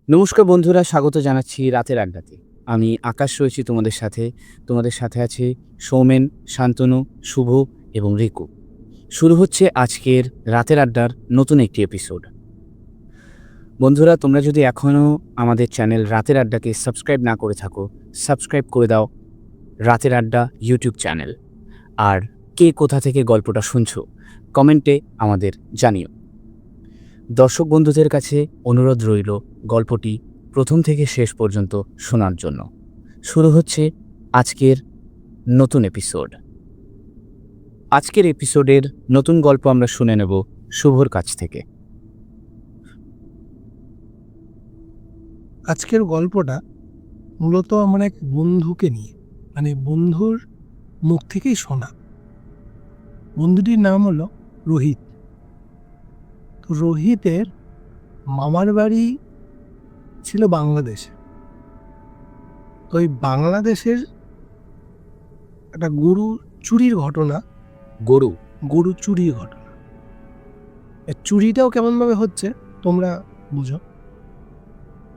নমস্কার বন্ধুরা, স্বাগত জানাচ্ছি রাতের আড্ডাতে। আমি আকাশ রয়েছি তোমাদের সাথে। তোমাদের সাথে আছে সৌমেন, শান্তনু, শুভ এবং রিকু। শুরু হচ্ছে আজকের রাতের আড্ডার নতুন একটি এপিসোড। বন্ধুরা, তোমরা যদি এখনও আমাদের চ্যানেল রাতের আড্ডাকে সাবস্ক্রাইব না করে থাকো, সাবস্ক্রাইব করে দাও রাতের আড্ডা ইউটিউব চ্যানেল। আর কে কোথা থেকে গল্পটা শুনছো কমেন্টে আমাদের জানিও। দর্শক বন্ধুদের কাছে অনুরোধ রইল গল্পটি প্রথম থেকে শেষ পর্যন্ত শোনার জন্য। শুরু হচ্ছে আজকের নতুন এপিসোড। আজকের এপিসোডের নতুন গল্প আমরা শুনে নেব শুভর কাছ থেকে। আজকের গল্পটা মূলত আমার এক বন্ধুকে নিয়ে, বন্ধুর মুখ থেকেই শোনা। বন্ধুটির নাম হলো রোহিত। তো রোহিতের মামার বাড়ি ছিল বাংলাদেশে। তো ওই বাংলাদেশের একটা গরু চুরির ঘটনা। গরু চুরির ঘটনা। চুরিটাও কেমনভাবে হচ্ছে তোমরা বুঝো।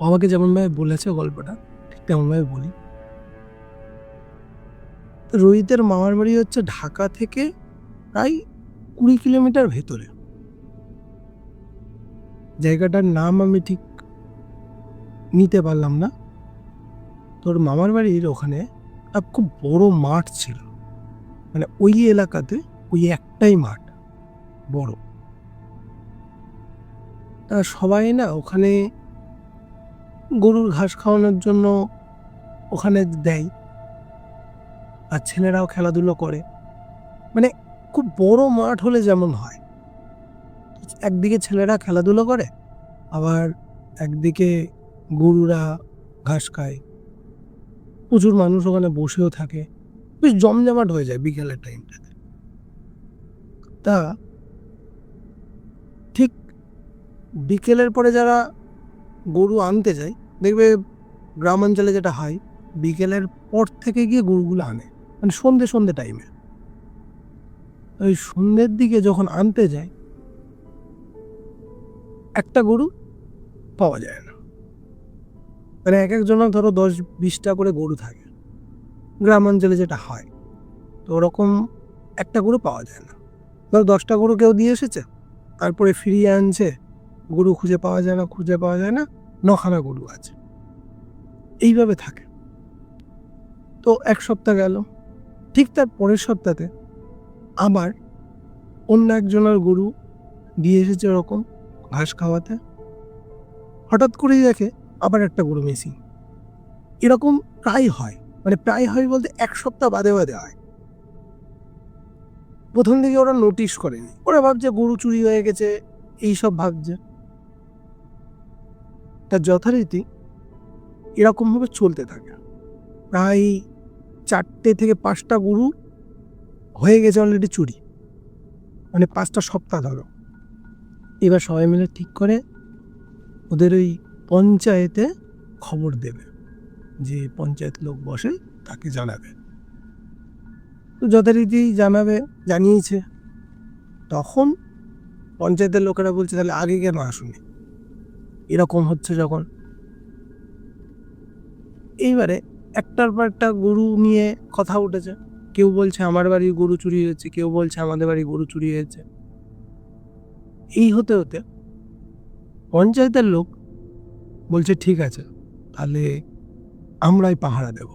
আমাকে যেমনভাবে বলেছে গল্পটা ঠিক তেমনভাবে বলি। তো রোহিতের মামার বাড়ি হচ্ছে ঢাকা থেকে প্রায় 20 কিলোমিটার ভেতরে। জায়গাটার নাম আমি ঠিক নিতে পারলাম না। তোর মামার বাড়ির ওখানে খুব বড় মাঠ ছিল। ওই এলাকাতে ওই একটাই মাঠ বড়। তা সবাই না ওখানে গরুর ঘাস খাওয়ানোর জন্য ওখানে দেয়, আর ছেলেরাও খেলাধুলো করে। খুব বড় মাঠ হলে যেমন হয়, একদিকে ছেলেরা খেলাধুলো করে, আবার একদিকে গরুরা ঘাস খায়। প্রচুর মানুষ ওখানে বসেও থাকে, বেশ জমজমাট হয়ে যায় বিকেলের টাইমটাতে। তা ঠিক বিকেলের পরে যারা গরু আনতে যায়, দেখবে গ্রামাঞ্চলে যেটা হয়, বিকেলের পর থেকে গিয়ে গরুগুলো আনে, সন্ধে টাইমে। ওই সন্ধ্যের দিকে যখন আনতে যায়, একটা গরু পাওয়া যায় না। এক একজনের ধরো 10-20টা করে গরু থাকে গ্রামাঞ্চলে যেটা হয়। তো ওরকম একটা গরু পাওয়া যায় না। ধরো 10টা গরু কেউ দিয়ে এসেছে, তারপরে ফিরিয়ে আনছে, গরু খুঁজে পাওয়া যায় না, 9খানা গরু আছে। এইভাবে থাকে। তো এক সপ্তাহ গেল, ঠিক তার পরের সপ্তাহে আবার অন্য একজনের গরু দিয়ে এসেছে ওরকম ঘাস খাওয়াতে। হঠাৎ করেই দেখে আবার একটা গরু মিসিং। এরকম প্রায় হয়, প্রায় হয় বলতে 1 সপ্তাহ বাদে বাদে হয়। প্রথম দিকে ওরা নোটিশ করেনি, ওরা ভাবছে গরু চুরি হয়ে গেছে, এইসব ভাবছে। তার যথারীতি এরকমভাবে চলতে থাকে। প্রায় 4টে থেকে 5টা গরু হয়ে গেছে অলরেডি চুরি, 5টা সপ্তাহ ধরো। এবার সবাই মিলে ঠিক করে ওদের ওই পঞ্চায়েতে খবর দেবে, যে পঞ্চায়েত লোক বসে তাকে জানাবে। তো যথারীতি জানিয়েছে। তখন পঞ্চায়েতের লোকেরা বলছে, তাহলে আগে কেন আসুনি, এরকম হচ্ছে যখন। এইবারে একটার পর একটা গরু নিয়ে কথা উঠেছে। কেউ বলছে আমার বাড়ির গরু চুরি হয়েছে, কেউ বলছে আমাদের বাড়ির গরু চুরি হয়েছে। এই হতে হতে পঞ্চায়েতের লোক বলছে ঠিক আছে, তাহলে আমরাই পাহারা দেব।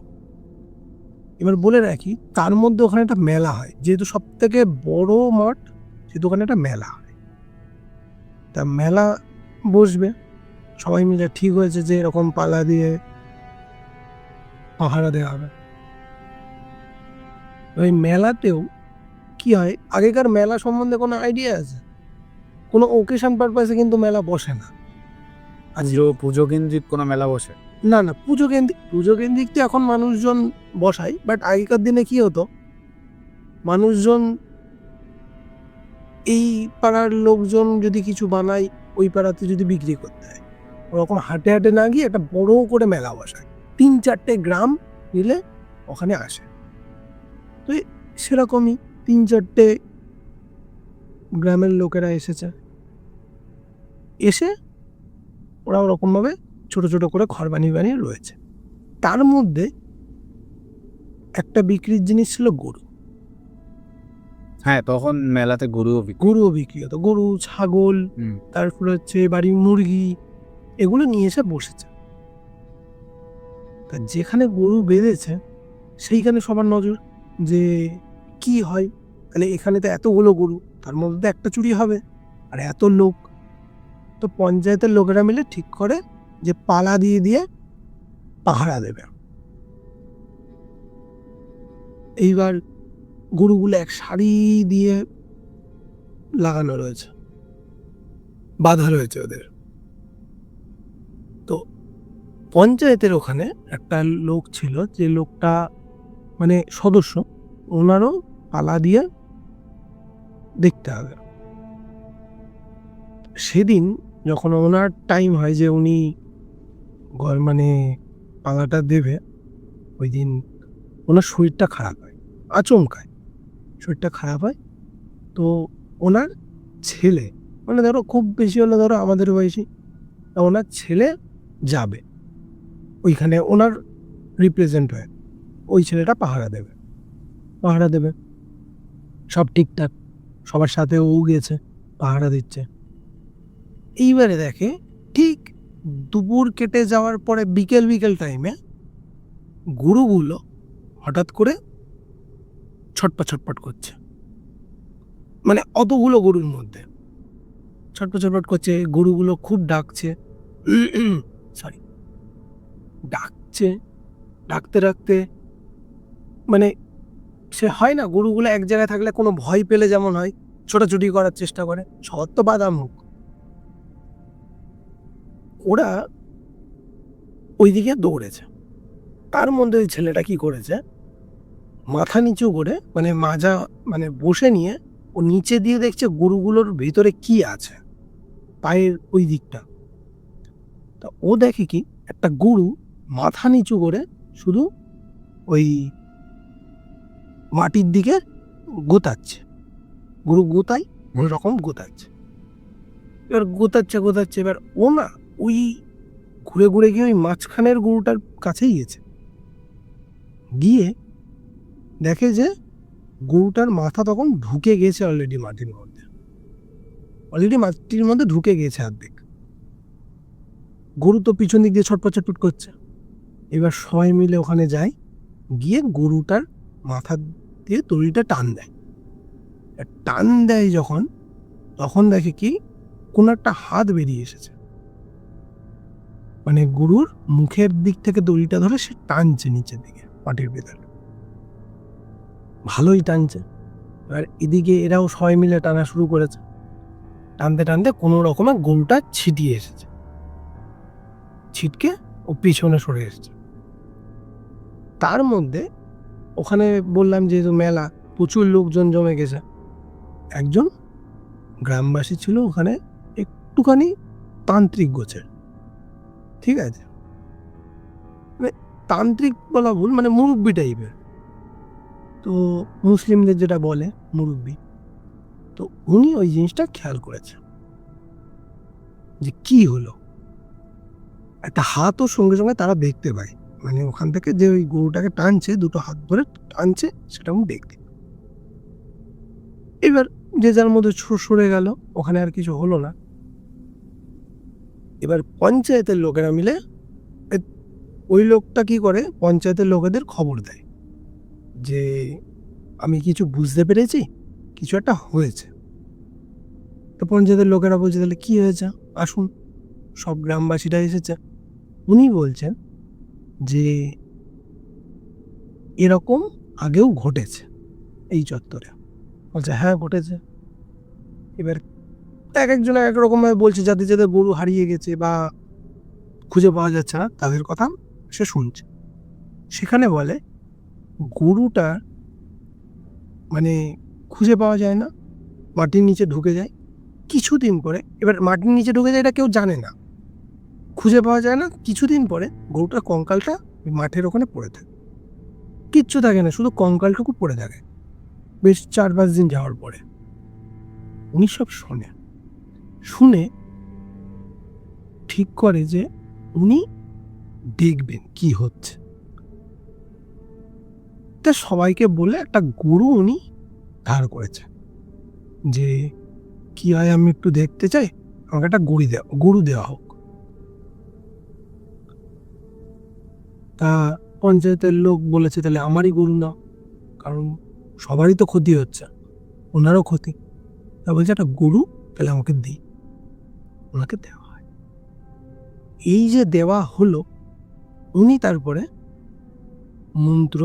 এবার বলে রাখি, তার মধ্যে ওখানে একটা মেলা হয়, যেহেতু সব থেকে বড় মাঠ, সেহেতু ওখানে একটা মেলা হয়। তা মেলা বসবে, সবাই মিলে ঠিক হয়েছে যে এরকম পালা দিয়ে পাহারা দেওয়া হবে। ওই মেলাতেও কি হয়, আগেকার মেলা সম্বন্ধে কোনো আইডিয়া আছে? কোনো ওকেশন পারপাসে কিন্তু মেলা বসে না। পুজো কেন্দ্রিক কোনো মেলা বসে? না, পুজো কেন্দ্রিক তো এখন মানুষজন বসায়, বাট আগেকার দিনে কি হতো, মানুষজন এই পাড়ার লোকজন যদি কিছু বানায়, ওই পাড়াতে যদি বিক্রি করতে হয়, ওরকম হাটে হাটে না গিয়ে একটা বড় করে মেলা বসায়, 3-4টে গ্রাম মিলে ওখানে আসে। তো সেরকমই 3-4টে গ্রামের লোকেরা এসে ওরা ওরকমভাবে ছোট ছোট করে ঘর বানিয়ে বানিয়ে রয়েছে। তার মধ্যে একটা বিক্রির জিনিস ছিল গরু। হ্যাঁ, তখন মেলাতে গরুও গরুও বিক্রি হতো, গরু, ছাগল, তারপরে হচ্ছে বাড়ির মুরগি, এগুলো নিয়ে এসে বসেছে। তা যেখানে গরু বেঁধেছে সেইখানে সবার নজর, যে কি হয়, তাহলে এখানে তো এতগুলো গরু, তার মধ্যে একটা চুরি হবে, আর এত লোক। তো পঞ্চায়েতের লোকেরা মিলে ঠিক করে যে পালা দিয়ে দিয়ে পাহারা দেবে। এইবার গরুগুলো এক সারি দিয়ে লাগানো রয়েছে, বাঁধা রয়েছে ওদের। তো পঞ্চায়েতের ওখানে একটা লোক ছিল, যে লোকটা মানে সদস্য, ওনারও পালা দিয়ে দেখতে হবে। সেদিন যখন ওনার টাইম হয় যে উনি মানে পালাটা দেবে, ওই দিন ওনার শরীরটা খারাপ হয়, আচমকায় শরীরটা খারাপ হয়। তো ওনার ছেলে, মানে ধরো খুব বেশি হলে ধরো আমাদের বয়সী, ওনার ছেলে যাবে ওইখানে, ওনার রিপ্রেজেন্ট হয়ে ওই ছেলেটা পাহারা দেবে। সব ঠিকঠাক, সবার সাথে ও গেছে, পাহারা দিচ্ছে। এইবারে দেখে ঠিক দুপুর কেটে যাওয়ার পরে বিকেল টাইমে গরুগুলো হঠাৎ করে ছটপট করছে, মানে অতগুলো গরুর মধ্যে ছটপট করছে। গরুগুলো খুব ডাকছে, ডাকতে মানে সে হয় না, গরুগুলো এক জায়গায় থাকলে কোনো ভয় পেলে যেমন হয়, ছোটাছুটি করার চেষ্টা করে, সব তো বাধা মুখ। ওরা ওইদিকে দৌড়েছে। তার মধ্যে ওই ছেলেটা কি করেছে, মাথা নিচু করে মানে মাজা মানে বসে নিয়ে ও নিচে দিয়ে দেখছে গরুগুলোর ভিতরে কি আছে, পায়ের ওই দিকটা। তা ও দেখে কি, একটা গরু মাথা নিচু করে শুধু ওই মাটির দিকে গোতাচ্ছে। গরু গোতায় ওই রকম গোতাচ্ছে। এবার গোতাচ্ছে, এবার ও না ওই ঘুরে গিয়ে ওই মাঝখানের গরুটার কাছেই গিয়ে দেখে যে গরুটার মাথা তখন ঢুকে গেছে অলরেডি মাটির মধ্যে ঢুকে গেছে অর্ধেক। গরু তো পিছন দিক দিয়ে ছটপট করছে। এবার সবাই মিলে ওখানে যায়, গিয়ে গরুটার মাথা দিয়ে দড়িটা টান দেয় যখন, তখন দেখে কি কোন একটা হাত বেরিয়ে এসেছে, মানে গরুর মুখের দিক থেকে দড়িটা ধরে সে টানছে নিচের দিকে মাটির ভেতরে, ভালোই টানছে। এবার এদিকে এরাও সবাই মিলে টানা শুরু করেছে। টানতে কোনো রকমে গরুটা ছিটকে ও পিছনে সরে এসেছে। তার মধ্যে ওখানে বললাম যেহেতু মেলা, প্রচুর লোকজন জমে গেছে। একজন গ্রামবাসী ছিল ওখানে, একটুখানি তান্ত্রিক গোছের, ঠিক আছে, মানে তান্ত্রিক বলা ভুল, মানে মুরব্বি টাইপের। তো মুসলিমদের যেটা বলে মুরব্বি। তো উনি ওই জিনিসটা খেয়াল করেছে যে কি হলো, একটা হাতও সঙ্গে সঙ্গে তারা দেখতে পায়, মানে ওখান থেকে যে ওই গরুটাকে টানছে, দুটো হাত ধরে টানছে, সেটা আমি দেখতে। এবার যে যার মধ্যে সরে গেল, ওখানে আর কিছু হলো না। এবার পঞ্চায়েতের লোকেরা মিলে ওই লোকটা কি করে, পঞ্চায়েতের লোকেদের খবর দেয় যে আমি কিছু বুঝতে পেরেছি, কিছু একটা হয়েছে। তো পঞ্চায়েতের লোকেরা বলছে তাহলে কি হয়েছে, আসুন। সব গ্রামবাসীরা এসেছে। উনি বলছেন যে এরকম আগেও ঘটেছে এই চত্বরে। বলছে হ্যাঁ ঘটেছে। এবার একজন এক রকমভাবে বলছে, যাদের যাদের গরু হারিয়ে গেছে বা খুঁজে পাওয়া যাচ্ছে না, তাদের কথা সে শুনছে। সেখানে বলে গরুটা মানে খুঁজে পাওয়া যায় না, মাটির নিচে ঢুকে যায় কিছুদিন পরে। এবার মাটির নিচে ঢুকে যায় এটা কেউ জানে না, খুঁজে পাওয়া যায় না। কিছুদিন পরে গরুটার কঙ্কালটা মাঠের ওখানে পড়ে থাকে, কিচ্ছু থাকে না, শুধু কঙ্কালটুকু পড়ে থাকে। বেশ 4-5 দিন যাওয়ার পরে উনি সব শুনে ঠিক করে যে উনি দেখবেন কি হচ্ছে। তা সবাইকে বলে একটা গরু উনি ধার করেছে, যে কি হয় আমি একটু দেখতে চাই, আমাকে একটা গরু দেওয়া হোক। তা পঞ্চায়েতের লোক বলেছে তাহলে আমারই গরু নাও, কারণ সবারই তো ক্ষতি হচ্ছে, ওনারও ক্ষতি। তা বলছে একটা গরু তাহলে আমাকে দিই, ওনাকে দেওয়া হয়। এই যে দেওয়া হলো, উনি তারপরে মন্ত্র,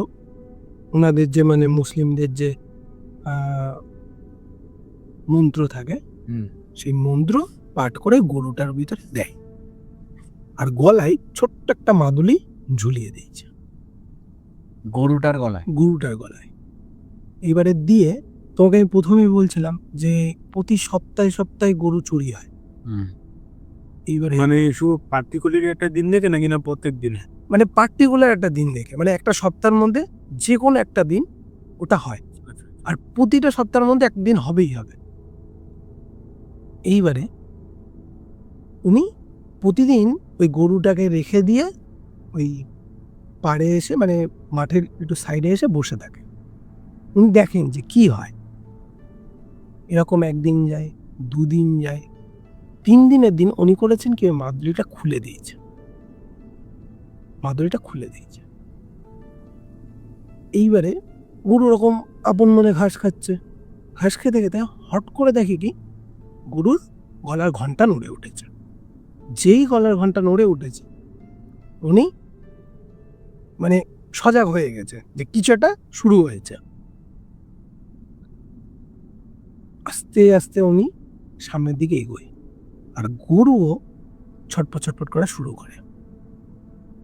ওনাদের যে মানে মুসলিমদের যে মন্ত্র থাকে, সেই মন্ত্র পাঠ করে গরুটার ভিতরে দেয়, আর গলায় ছোট্ট একটা মাদুলি ঝুলিয়ে দিয়েছে গরুটার গলায়। গরুটার গলায়। এবারে দিয়ে তোমাকে আমি প্রথমেই বলছিলাম যে প্রতি সপ্তাহে সপ্তাহে গরু চুরি হয়। এইবারে মানে শুধু পার্টিকুলার একটা দিন দেখে নাকি না প্রত্যেক দিন? মানে পার্টিকুলার একটা দিন দেখে, মানে একটা সপ্তাহের মধ্যে যে কোনো একটা দিন ওটা হয়, আর প্রতিটা সপ্তাহের মধ্যে একদিন হবেই হবে। এইবারে উনি প্রতিদিন ওই গরুটাকে রেখে দিয়ে ওই পাড়ে এসে, মানে মাঠের একটু সাইডে এসে বসে থাকে। উনি দেখেন যে কি হয়। এরকম একদিন যায়, দুদিন যায়, 3 দিনের দিন উনি করেছেন কি, ওই মাদুলিটা খুলে দিয়েছে। এইবারে গরু ওরকম আপন মনে ঘাস খাচ্ছে, ঘাস খেতে খেতে হট করে দেখে কি গরুর গলার ঘন্টা নড়ে উঠেছে। যেই গলার ঘন্টা নড়ে উঠেছে, উনি মানে সজাগ হয়ে গেছে যে কিছু একটা শুরু হয়েছে। আস্তে আস্তে উনি সামনের দিকে এগোয়, আর গরুও ছটপট ছটপট করা শুরু করে।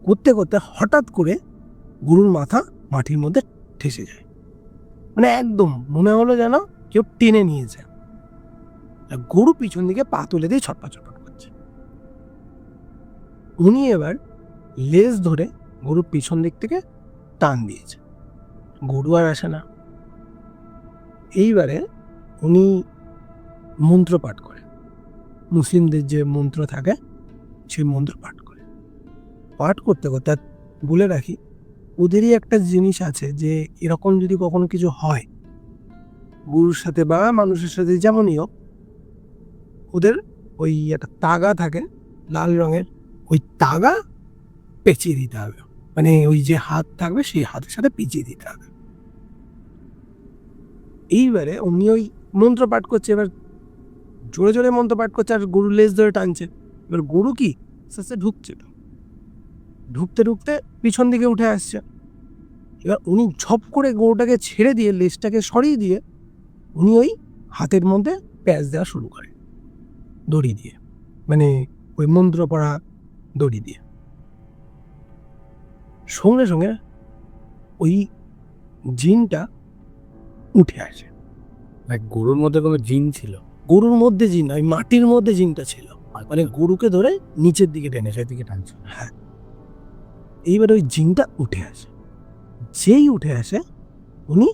করতে করতে হঠাৎ করে গরুর মাথা মাটির মধ্যে ঠেসে যায়, মানে একদম মনে হলো যেন কেউ টেনে নিয়েছে। আর গরু পিছন দিকে পা তুলে দিয়ে ছটপট ছটপট করছে। উনি এবার লেজ ধরে গরুর পিছন দিক থেকে টান দিয়েছে, গরু আর আসে না। এইবারে উনি মন্ত্র পাঠ করে, মুসলিমদের যে মন্ত্র থাকে সেই মন্ত্র পাঠ করে। পাঠ করতে করতে, আর বলে রাখি ওদেরই একটা জিনিস আছে যে এরকম যদি কখনো কিছু হয় গরুর সাথে বা মানুষের সাথে, যেমনই হোক, ওদের ওই একটা তাগা থাকে লাল রঙের, ওই তাগা পেঁচিয়ে দিতে হবে, মানে ওই যে হাত থাকবে সেই হাতের সাথে পেঁচিয়ে দিতে হবে। এইবারে উনি ওই মন্ত্র পাঠ করছে, এবার জোরে জোরে মন্ত্র পাঠ করছে আর গরুর লেজ ধরে টানছে। এবার গরু কি আস্তে আস্তে ঢুকতে ঢুকতে পিছন দিকে উঠে আসছে। এবার উনি ঝপ করে গরুটাকে ছেড়ে দিয়ে লেজটাকে সরিয়ে দিয়ে উনি ওই হাতের মধ্যে প্যাঁচ দেওয়া শুরু করে দড়ি দিয়ে, মানে ওই মন্ত্র পড়া দড়ি দিয়ে। সঙ্গে সঙ্গে ওই জিনটা উঠে আসে। গরুর মধ্যে কোনো জিন ছিল? গরুর মধ্যে জিন, ওই মাটির মধ্যে জিনটা ছিল, মানে গরুকে ধরে নিচের দিকে টেনে সেদিকে টানছিল। হ্যাঁ। এইবার ওই জিনটা উঠে আসে, যেই উঠে আসে উনি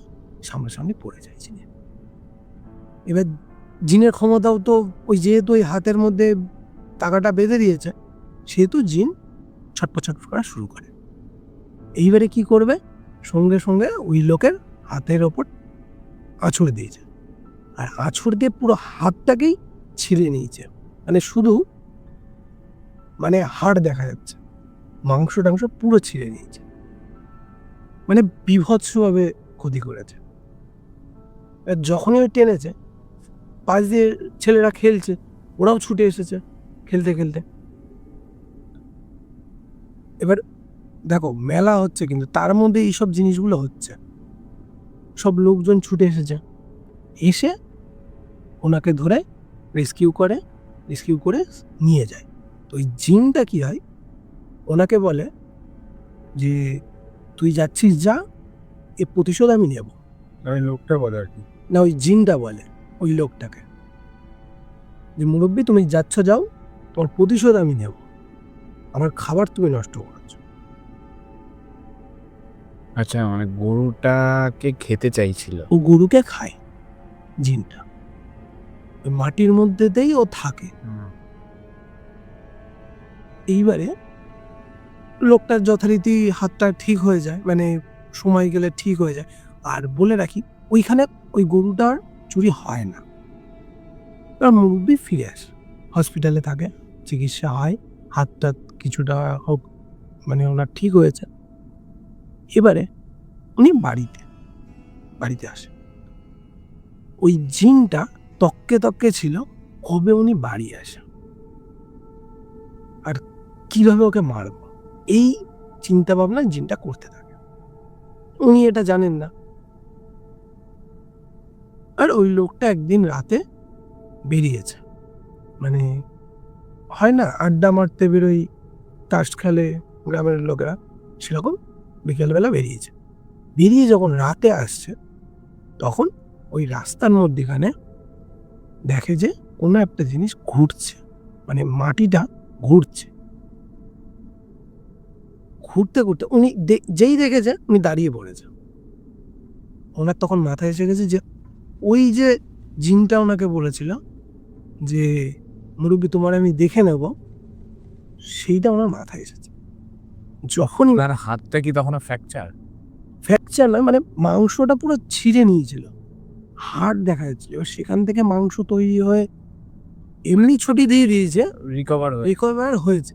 সামনাসামনি পড়ে যাচ্ছিলেন। এবার জিনের ক্ষমতাও তো ওই, যেহেতু ওই হাতের মধ্যে টাকাটা বেঁধে দিয়েছে, সেহেতু জিন ছটপট ছটপট করা শুরু করে। এইবারে কি করবে, সঙ্গে সঙ্গে ওই লোকের হাতের ওপর আঁচড় দিয়েছে, আর আঁচড় দিয়ে পুরো হাতটাকেই ছিঁড়ে নিয়েছে, মানে শুধু মানে হাড় দেখা যাচ্ছে, মাংস টাংস পুরো ছিঁড়ে নিয়েছে, মানে বীভৎসভাবে ক্ষতি করেছে। যখনই ওই টেনেছে, পাশ দিয়ে ছেলেরা খেলছে, ওরাও ছুটে এসেছে খেলতে খেলতে। এবার দেখো মেলা হচ্ছে, কিন্তু তার মধ্যে এইসব জিনিসগুলো হচ্ছে, সব লোকজন ছুটে এসেছে, এসে ওনাকে ধরে রেস্কিউ করে নিয়ে যায়। তো ওই জিনটা কি হয়, ওনাকে বলে যে তুই যাচ্ছিস যা, এ প্রতিশোধ আমি নেব। ওই লোকটা বলে আর কি। না, ওই জিনটা বলে ওই লোকটাকে যে মুরব্বী তুমি যাচ্ছ যাও, তোমার প্রতিশোধ আমি নেব, আমার খাবার তুমি নষ্ট করেছ। আচ্ছা, মানে গরুটাকে খেতে চাইছিল? ও গরুকে খায় জিনটা, মাটির মধ্যেতেই ও থাকে। এইবারে লোকটার যথারীতি হাতটা ঠিক হয়ে যায়, মানে সময় গেলে ঠিক হয়ে যায়। আর বলে রাখি, ওইখানে ওই গরুটার চুরি হয় না। এবার মুরব্বি ফিরে আসে, হসপিটালে থাকে, চিকিৎসা হয়, হাতটা কিছুটা হোক মানে ওনার ঠিক হয়েছে। এবারে উনি বাড়িতে আসে। ওই জিনটা তককে তককে ছিল কবে উনি বাড়ি আসে আর কিভাবে ওকে মারব, এই চিন্তা ভাবনা জিনটা করতে থাকে। উনি এটা জানেন না। আর ওই লোকটা একদিন রাতে বেরিয়েছে, মানে হয় না আড্ডা মারতে বেরোই, তাস খেলে গ্রামের লোকেরা, সেরকম বিকেলবেলা বেরিয়ে যখন রাতে আসছে, তখন ওই রাস্তার মধ্যেখানে দেখে যে কোনো একটা জিনিস ঘুরছে, মানে মাটিটা ঘুরছে। ঘুরতে ঘুরতে উনি যেই দেখেছে উনি দাঁড়িয়ে পড়েছে। ওনার তখন মাথায় এসে গেছে যে ওই যে জিনটা ওনাকে বলেছিল যে মুরব্বি তোমার আমি দেখে নেব, সেইটা ওনার মাথায় এসেছে। যখনই তার হাতটা কি তখন ফ্র্যাকচার নয়, মানে মাংসটা পুরো ছিঁড়ে নিয়েছিল, হাড় দেখা যাচ্ছিল, এবার সেখান থেকে মাংস তৈরি হয়ে এমনি ছুটি দিয়ে দিয়েছে, রিকভার হয়েছে।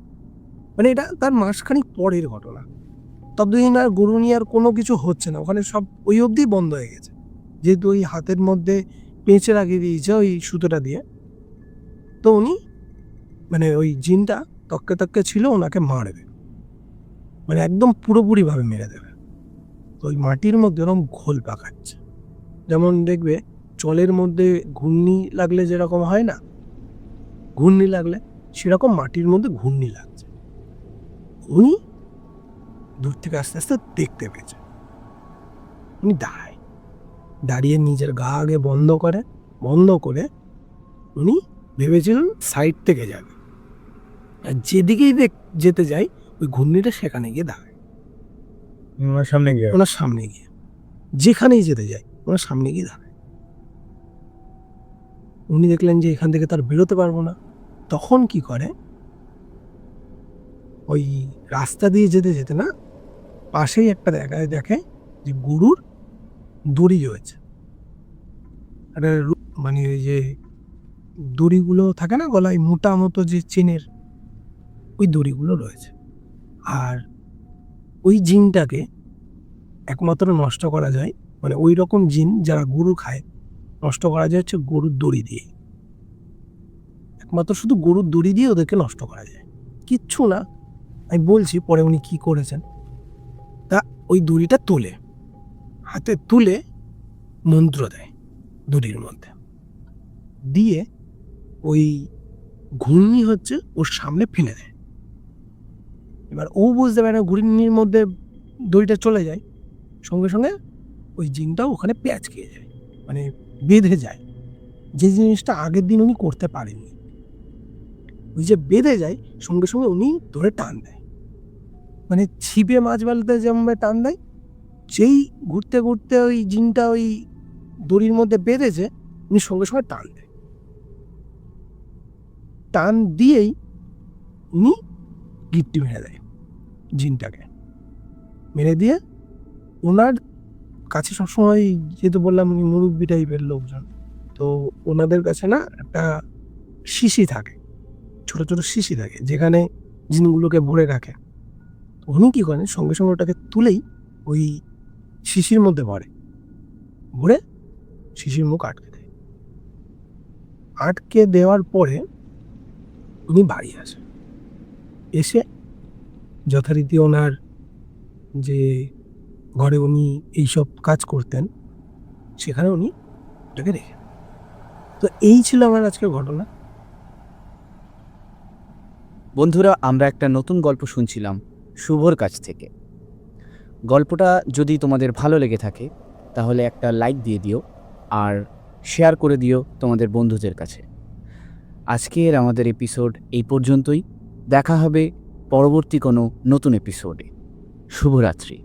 মানে এটা তার মাসখানিক পরের ঘটনা। ততদিন আর গরু নিয়ে আর কোনো কিছু হচ্ছে না, ওখানে সব ওই অবধি বন্ধ হয়ে গেছে, যেহেতু ওই হাতের মধ্যে পেঁচে লাগিয়ে দিয়েছে ওই সুতোটা দিয়ে। তো উনি মানে ওই জিনটা তককে তককে ছিল ওনাকে মারবে, মানে একদম পুরোপুরিভাবে মেরে দেবে। তো ওই মাটির মধ্যে ওরকম ঘোল পাকাচ্ছে, যেমন দেখবে জলের মধ্যে ঘূর্ণি লাগলে যেরকম হয় না, ঘূর্ণি লাগলে সেরকম মাটির মধ্যে ঘূর্ণি লাগছে। উনি দূর থেকে আস্তে আস্তে দেখতে পেয়েছে। উনি দাঁড়িয়ে নিজের গা আগে বন্ধ করে উনি ভেবেছিলেন সাইড থেকে যাবে, আর যেদিকেই যেতে যাই ওই ঘূর্ণিটা সেখানে গিয়ে দাঁড়ায়, ওনার সামনে গিয়ে ওনার সামনে গিয়ে, যেখানেই যেতে যায় ওনার সামনে গিয়ে দাঁড়ায়। উনি দেখলেন যে এখান থেকে তার বেরোতে পারবো না। তখন কি করে, ওই রাস্তা দিয়ে যেতে না পাশেই একটা দেখে যে গরুর দড়ি রয়েছে, একটা মানে ওই যে দড়িগুলো থাকে না গলায় মোটা মতো যে চেনের, ওই দড়িগুলো রয়েছে। আর ওই জিনটাকে একমাত্র নষ্ট করা যায়, মানে ওই রকম জিন যারা গরু খায় নষ্ট করা যায় হচ্ছে গরুর দড়ি দিয়ে, একমাত্র শুধু গরুর দড়ি দিয়ে ওদেরকে নষ্ট করা যায়। কিচ্ছু না, আমি বলছি পরে উনি কি করেছেন। তা ওই দড়িটা তোলে, হাতে তুলে মন্ত্র দেয় দড়ির মধ্যে দিয়ে, ওই ঘূর্ণি হচ্ছে ওর সামনে ফেলে দেয়। এবার ও বুঝতে পারে না, ঘূর্ণির মধ্যে দড়িটা চলে যায়, সঙ্গে সঙ্গে ওই জিনটাও ওখানে প্যাঁচ খেয়ে যায়, মানে বেঁধে যায়, যে জিনিসটা আগের দিন উনি করতে পারেননি। ওই যে বেঁধে যায়, সঙ্গে সঙ্গে উনি ধরে টান দেয়, মানে ছিপে মাছ বালতে যেমন টান দেয়, যেই ঘুরতে ঘুরতে ওই জিনটা ওই দড়ির মধ্যে বেঁধেছে, উনি সঙ্গে সঙ্গে টান দেয়। টান দিয়েই উনি গিট্টি মেরে দেয় জিনটাকে, মেরে দিয়ে ওনার কাছে সবসময়, যেহেতু বললাম উনি মুরব্বি টাইপের লোকজন, তো ওনাদের কাছে না একটা শিশি থাকে, ছোট ছোট শিশি থাকে যেখানে জিনগুলোকে ভরে রাখে। উনি কী করেন, সঙ্গে সঙ্গে ওটাকে তুলেই ওই শিশির মধ্যে ভরে শিশির মুখ আটকে দেওয়ার পরে উনি বাড়ি আসেন। এসে যথারীতি ওনার যে ঘরে উনি এইসব কাজ করতেন সেখানে উনি ওটাকে রেখে। তো এই ছিল আমার আজকের ঘটনা। বন্ধুরা, আমরা একটা নতুন গল্প শুনছিলাম শুভর কাছ থেকে। গল্পটা যদি তোমাদের ভালো লেগে থাকে তাহলে একটা লাইক দিয়ে দিও আর শেয়ার করে দিও তোমাদের বন্ধুদের কাছে। আজকের আমাদের এপিসোড এই পর্যন্তই। দেখা হবে পরবর্তী কোনো নতুন এপিসোডে। শুভরাত্রি।